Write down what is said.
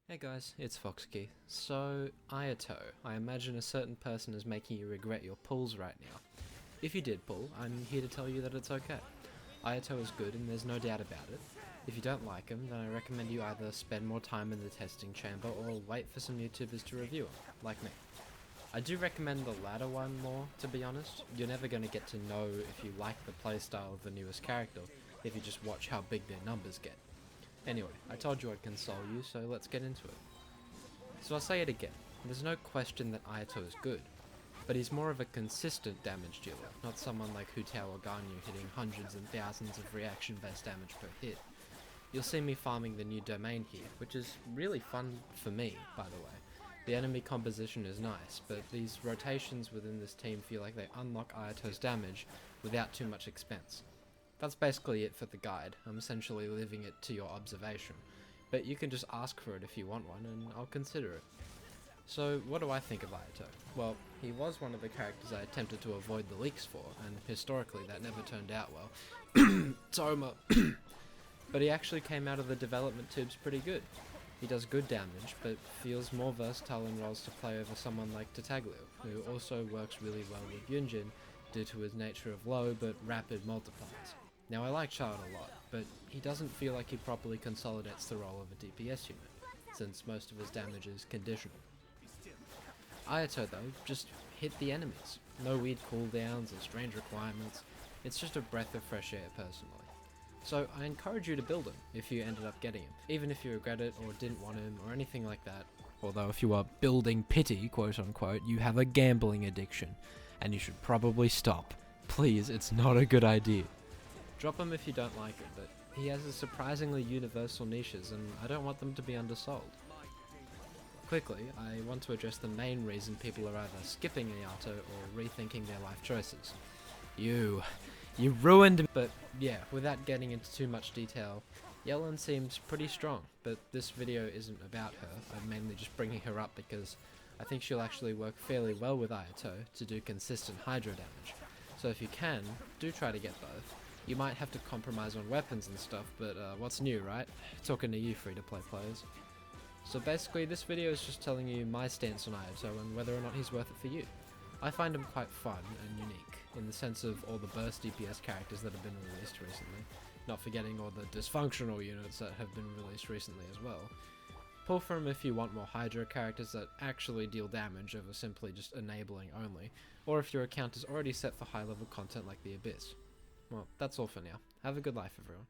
Hey guys, it's Foxkey. So, Ayato, I imagine a certain person is making you regret your pulls right now. If you did pull, I'm here to tell you that it's okay. Ayato is good and there's no doubt about it. If you don't like him, then I recommend you either spend more time in the testing chamber or wait for some YouTubers to review him, like me. I do recommend the latter one more, to be honest. You're never going to get to know if you like the playstyle of the newest character if you just watch how big their numbers get. Anyway, I told you I'd console you, so let's get into it. So I'll say it again, there's no question that Ayato is good, but he's more of a consistent damage dealer, not someone like Hutao or Ganyu hitting hundreds and thousands of reaction-based damage per hit. You'll see me farming the new domain here, which is really fun for me, by the way. The enemy composition is nice, but these rotations within this team feel like they unlock Ayato's damage without too much expense. That's basically it for the guide. I'm essentially leaving it to your observation, but you can just ask for it if you want one and I'll consider it. So what do I think of Ayato? Well, he was one of the characters I attempted to avoid the leaks for, and historically that never turned out well. Toma. But he actually came out of the development tubes pretty good. He does good damage, but feels more versatile in roles to play over someone like Tataglio, who also works really well with Yunjin due to his nature of low but rapid multipliers. Now I like Child a lot, but he doesn't feel like he properly consolidates the role of a DPS unit, since most of his damage is conditional. Ayato though, just hit the enemies. No weird cooldowns or strange requirements, it's just a breath of fresh air personally. So I encourage you to build him if you ended up getting him, even if you regret it or didn't want him or anything like that. Although if you are building pity, quote unquote, you have a gambling addiction, and you should probably stop. Please, it's not a good idea. Drop him if you don't like it, but he has a surprisingly universal niches and I don't want them to be undersold. Quickly, I want to address the main reason people are either skipping Ayato or rethinking their life choices. You ruined me. But yeah, without getting into too much detail, Yellen seems pretty strong, but this video isn't about her. I'm mainly just bringing her up because I think she'll actually work fairly well with Ayato to do consistent Hydro damage. So if you can, do try to get both. You might have to compromise on weapons and stuff, but what's new, right? Talking to you free-to-play players. So basically, this video is just telling you my stance on Ayato and whether or not he's worth it for you. I find him quite fun and unique, in the sense of all the burst DPS characters that have been released recently, not forgetting all the dysfunctional units that have been released recently as well. Pull from him if you want more Hydra characters that actually deal damage over simply just enabling only, or if your account is already set for high level content like the Abyss. Well, that's all for now. Have a good life, everyone.